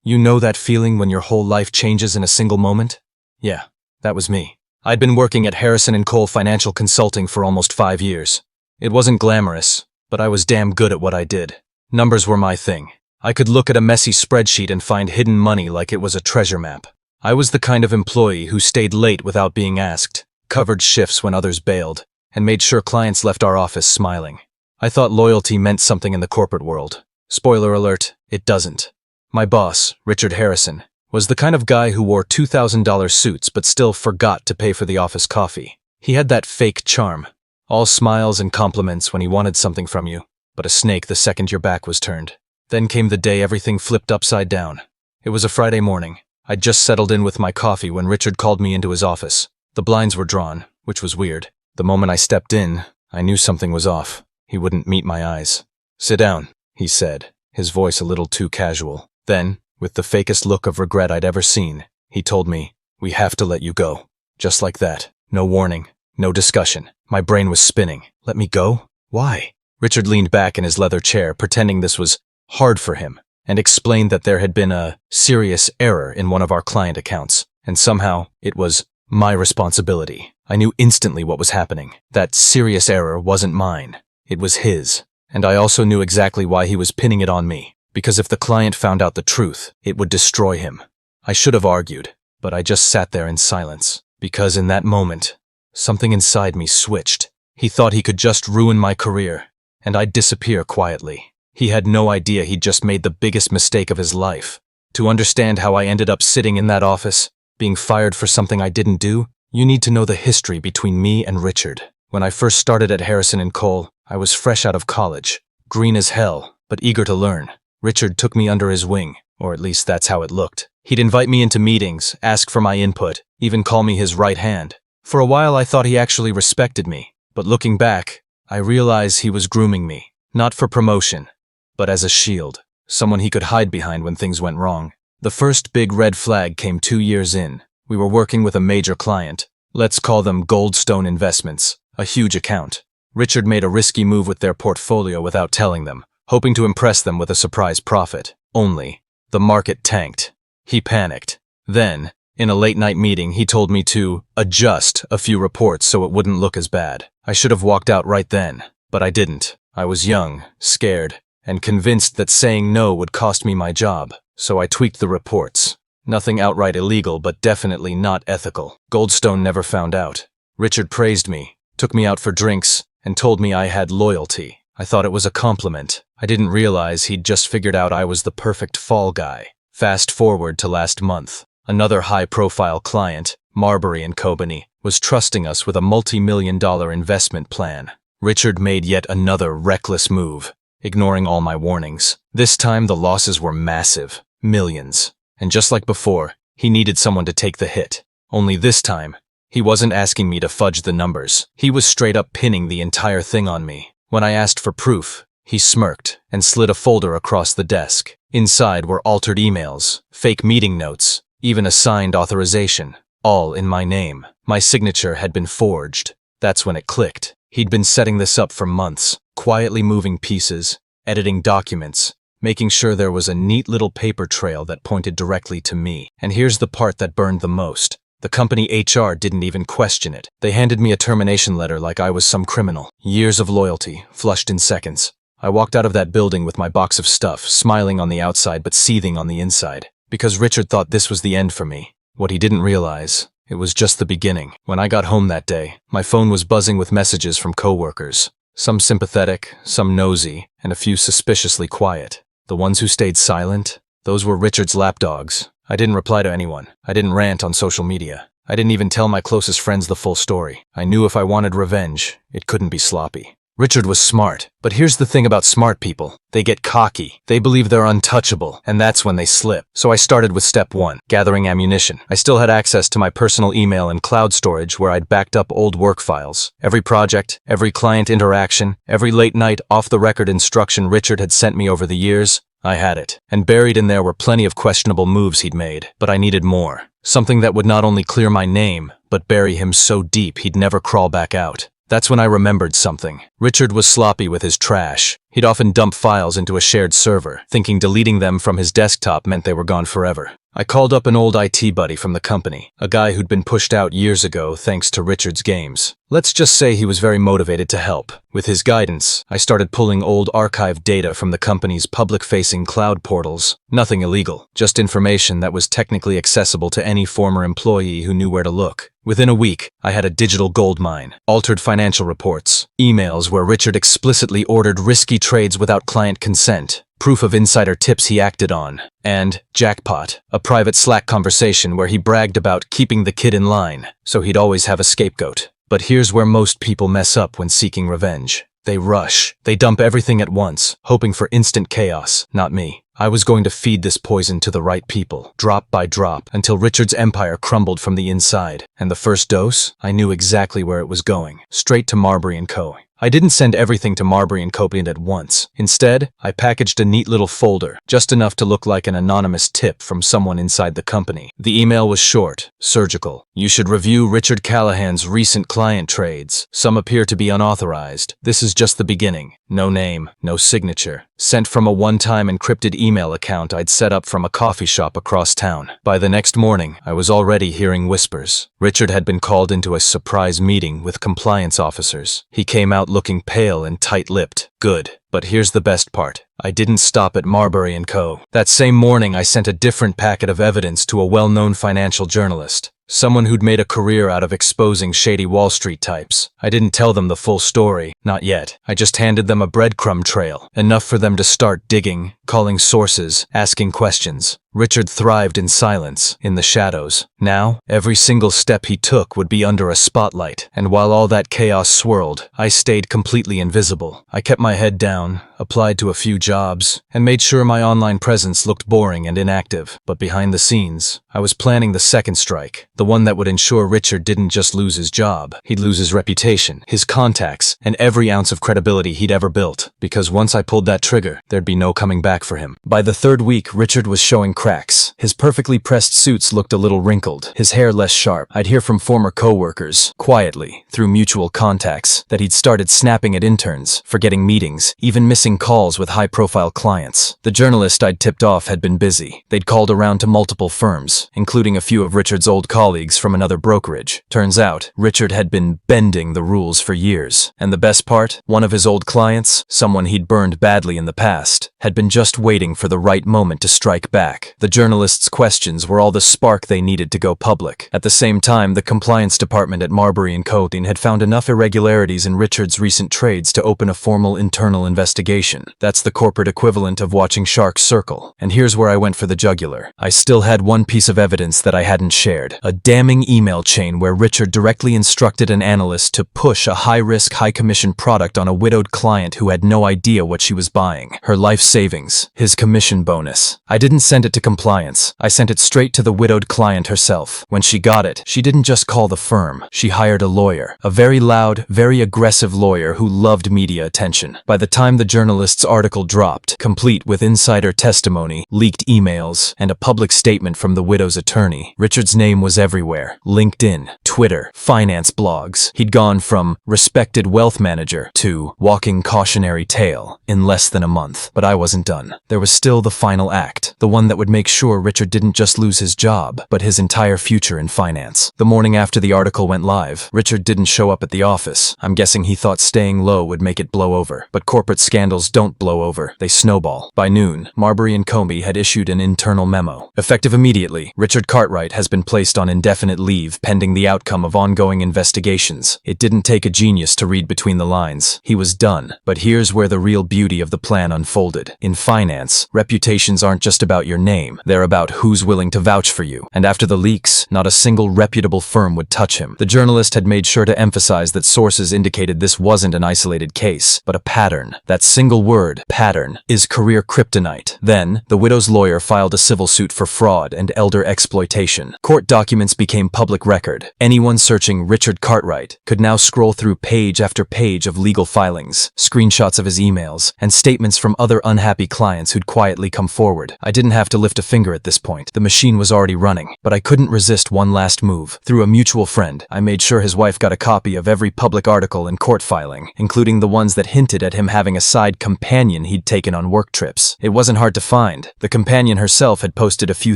You know that feeling when your whole life changes in a single moment? Yeah, that was me. I'd been working at Harrison & Cole Financial Consulting for almost 5 years. It wasn't glamorous, but I was damn good at what I did. Numbers were my thing. I could look at a messy spreadsheet and find hidden money like it was a treasure map. I was the kind of employee who stayed late without being asked, covered shifts when others bailed, and made sure clients left our office smiling. I thought loyalty meant something in the corporate world. Spoiler alert, it doesn't. My boss, Richard Harrison, was the kind of guy who wore $2,000 suits but still forgot to pay for the office coffee. He had that fake charm, all smiles and compliments when he wanted something from you, but a snake the second your back was turned. Then came the day everything flipped upside down. It was a Friday morning. I'd just settled in with my coffee when Richard called me into his office. The blinds were drawn, which was weird. The moment I stepped in, I knew something was off. He wouldn't meet my eyes. "Sit down," he said, his voice a little too casual. Then, with the fakest look of regret I'd ever seen, he told me, "We have to let you go." Just like that. No warning. No discussion. My brain was spinning. Let me go? Why? Richard leaned back in his leather chair, pretending this was hard for him, and explained that there had been a serious error in one of our client accounts, and somehow it was my responsibility. I knew instantly what was happening. That serious error wasn't mine. It was his. And I also knew exactly why he was pinning it on me. Because if the client found out the truth, it would destroy him. I should have argued, but I just sat there in silence. Because in that moment, something inside me switched. He thought he could just ruin my career, and I'd disappear quietly. He had no idea he'd just made the biggest mistake of his life. To understand how I ended up sitting in that office, being fired for something I didn't do, you need to know the history between me and Richard. When I first started at Harrison & Cole, I was fresh out of college, green as hell, but eager to learn. Richard took me under his wing, or at least that's how it looked. He'd invite me into meetings, ask for my input, even call me his right hand. For a while I thought he actually respected me, but looking back, I realized he was grooming me, not for promotion, but as a shield, someone he could hide behind when things went wrong. The first big red flag came 2 years in. We were working with a major client. Let's call them Goldstone Investments, a huge account. Richard made a risky move with their portfolio without telling them, hoping to impress them with a surprise profit. Only, the market tanked. He panicked. Then, in a late-night meeting, he told me to adjust a few reports so it wouldn't look as bad. I should have walked out right then, but I didn't. I was young, scared, and convinced that saying no would cost me my job. So I tweaked the reports. Nothing outright illegal, but definitely not ethical. Goldstone never found out. Richard praised me, took me out for drinks, and told me I had loyalty. I thought it was a compliment. I didn't realize he'd just figured out I was the perfect fall guy. Fast forward to last month. Another high-profile client, Marbury & Company, was trusting us with a multi-million-dollar investment plan. Richard made yet another reckless move, ignoring all my warnings. This time the losses were massive, millions. And just like before, he needed someone to take the hit. Only this time, he wasn't asking me to fudge the numbers. He was straight up pinning the entire thing on me. When I asked for proof, he smirked and slid a folder across the desk. Inside were altered emails, fake meeting notes, even a signed authorization, all in my name. My signature had been forged. That's when it clicked. He'd been setting this up for months, quietly moving pieces, editing documents, making sure there was a neat little paper trail that pointed directly to me. And here's the part that burned the most. The company HR didn't even question it. They handed me a termination letter like I was some criminal. Years of loyalty, flushed in seconds. I walked out of that building with my box of stuff, smiling on the outside but seething on the inside. Because Richard thought this was the end for me. What he didn't realize, it was just the beginning. When I got home that day, my phone was buzzing with messages from coworkers. Some sympathetic, some nosy, and a few suspiciously quiet. The ones who stayed silent, those were Richard's lapdogs. I didn't reply to anyone. I didn't rant on social media. I didn't even tell my closest friends the full story. I knew if I wanted revenge, it couldn't be sloppy. Richard was smart, but here's the thing about smart people. They get cocky. They believe they're untouchable, and that's when they slip. So I started with step 1, gathering ammunition. I still had access to my personal email and cloud storage where I'd backed up old work files. Every project, every client interaction, every late-night off-the-record instruction Richard had sent me over the years, I had it. And buried in there were plenty of questionable moves he'd made. But I needed more. Something that would not only clear my name, but bury him so deep he'd never crawl back out. That's when I remembered something. Richard was sloppy with his trash. He'd often dump files into a shared server, thinking deleting them from his desktop meant they were gone forever. I called up an old IT buddy from the company, a guy who'd been pushed out years ago thanks to Richard's games. Let's just say he was very motivated to help. With his guidance, I started pulling old archived data from the company's public-facing cloud portals. Nothing illegal, just information that was technically accessible to any former employee who knew where to look. Within a week, I had a digital goldmine, altered financial reports, emails where Richard explicitly ordered risky trades without client consent, proof of insider tips he acted on, and, jackpot, a private Slack conversation where he bragged about keeping the kid in line, so he'd always have a scapegoat. But here's where most people mess up when seeking revenge. They rush. They dump everything at once, hoping for instant chaos. Not me. I was going to feed this poison to the right people, drop by drop, until Richard's empire crumbled from the inside. And the first dose? I knew exactly where it was going. Straight to Marbury & Co. I didn't send everything to Marbury & Co. at once. Instead, I packaged a neat little folder, just enough to look like an anonymous tip from someone inside the company. The email was short, surgical. You should review Richard Callahan's recent client trades. Some appear to be unauthorized. This is just the beginning. No name, no signature. Sent from a one-time encrypted email account I'd set up from a coffee shop across town. By the next morning, I was already hearing whispers. Richard had been called into a surprise meeting with compliance officers. He came out looking pale and tight-lipped. Good. But here's the best part. I didn't stop at Marbury & Co. That same morning, I sent a different packet of evidence to a well-known financial journalist. Someone who'd made a career out of exposing shady Wall Street types. I didn't tell them the full story. Not yet. I just handed them a breadcrumb trail. Enough for them to start digging, calling sources, asking questions. Richard thrived in silence, in the shadows. Now, every single step he took would be under a spotlight. And while all that chaos swirled, I stayed completely invisible. I kept my head down, applied to a few jobs, and made sure my online presence looked boring and inactive. But behind the scenes, I was planning the second strike, the one that would ensure Richard didn't just lose his job. He'd lose his reputation, his contacts, and every ounce of credibility he'd ever built. Because once I pulled that trigger, there'd be no coming back for him. By the third week, Richard was showing cracks. His perfectly pressed suits looked a little wrinkled, his hair less sharp. I'd hear from former co-workers, quietly, through mutual contacts, that he'd started snapping at interns, forgetting meetings, even missing calls with high-profile clients. The journalist I'd tipped off had been busy. They'd called around to multiple firms, including a few of Richard's old colleagues from another brokerage. Turns out, Richard had been bending the rules for years. And the best part? One of his old clients, someone he'd burned badly in the past, had been just waiting for the right moment to strike back. The journalist's questions were all the spark they needed to go public. At the same time, the compliance department at Marbury & Co. had found enough irregularities in Richard's recent trades to open a formal internal investigation. That's the corporate equivalent of watching sharks circle. And here's where I went for the jugular. I still had one piece of evidence that I hadn't shared. A damning email chain where Richard directly instructed an analyst to push a high-risk, high-commission product on a widowed client who had no idea what she was buying. Her life savings. His commission bonus. I didn't send it to compliance. I sent it straight to the widowed client herself. When she got it, she didn't just call the firm. She hired a lawyer. A very loud, very aggressive lawyer who loved media attention. By the time the journalist's article dropped, complete with insider testimony, leaked emails, and a public statement from the widow's attorney, Richard's name was everywhere. LinkedIn, Twitter, finance blogs. He'd gone from respected wealth manager to walking cautionary tale in less than a month. But I wasn't done. There was still the final act, the one that would make sure Richard didn't just lose his job, but his entire future in finance. The morning after the article went live, Richard didn't show up at the office. I'm guessing he thought staying low would make it blow over. But corporate scandals don't blow over, they snowball. By noon, Marbury & Co. had issued an internal memo. Effective immediately, Richard Cartwright has been placed on indefinite leave pending the outcome of ongoing investigations. It didn't take a genius to read between the lines. He was done. But here's where the real beauty of the plan unfolded. In finance, reputations aren't just about your name. They're about who's willing to vouch for you. And after the leaks, not a single reputable firm would touch him. The journalist had made sure to emphasize that sources indicated this wasn't an isolated case, but a pattern. That single word, pattern, is career kryptonite. Then, the widow's lawyer filed a civil suit for fraud and elder exploitation. Court documents became public record. Anyone searching Richard Cartwright could now scroll through page after page of legal filings, screenshots of his emails, and statements from other unhappy clients who'd quietly come forward. I didn't have to lift a finger at this point. The machine was already running, but I couldn't resist one last move. Through a mutual friend, I made sure his wife got a copy of every public article and court filing, including the ones that hinted at him having a side companion he'd taken on work trips. It wasn't hard to find. The companion herself had posted a few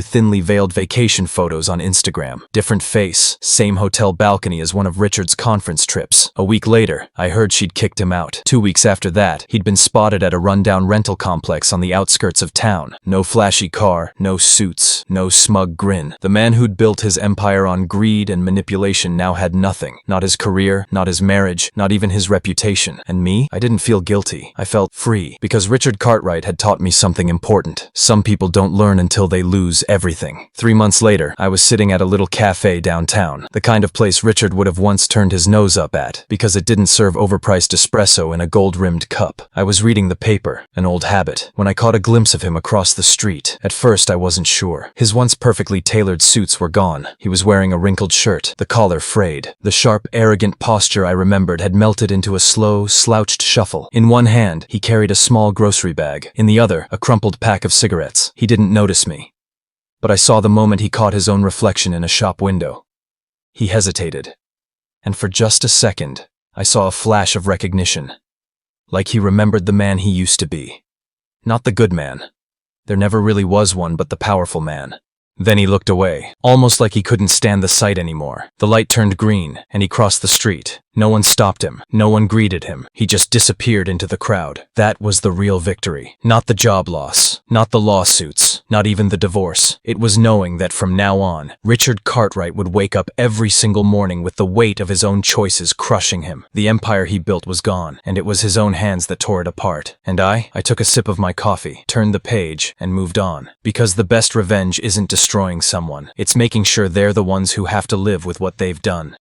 thinly veiled vacation photos on Instagram. Different face, same hotel balcony as one of Richard's conference trips. A week later, I heard she'd kicked him out. 2 weeks after that, he'd been spotted at a rundown rental complex on the outskirts of town. No flashy car, no suits, no smug grin. The man who'd built his empire on greed and manipulation now had nothing. Not his career, not his marriage, not even his reputation. And me? I didn't feel guilty. I felt free, because Richard Cartwright had taught me something important. Some people don't learn until they lose everything. 3 months later, I was sitting at a little cafe downtown, the kind of place Richard would have once turned his nose up at, because it didn't serve overpriced espresso in a gold-rimmed cup. I was reading the paper, an old habit, when I caught a glimpse of him across the street. At first, I wasn't sure. His once perfectly tailored suits were gone. He was wearing a wrinkled shirt, the collar frayed. The sharp, arrogant posture I remembered had melted into a slow, slouched shuffle. In one hand, he carried a small grocery bag. In the other, a crumpled pack of cigarettes. He didn't notice me, but I saw the moment he caught his own reflection in a shop window. He hesitated, and for just a second, I saw a flash of recognition. Like he remembered the man he used to be. Not the good man. There never really was one but the powerful man. Then he looked away, almost like he couldn't stand the sight anymore. The light turned green, and he crossed the street. No one stopped him. No one greeted him. He just disappeared into the crowd. That was the real victory. Not the job loss. Not the lawsuits. Not even the divorce. It was knowing that from now on, Richard Cartwright would wake up every single morning with the weight of his own choices crushing him. The empire he built was gone, and it was his own hands that tore it apart. And I took a sip of my coffee, turned the page, and moved on. Because the best revenge isn't destroying someone. It's making sure they're the ones who have to live with what they've done.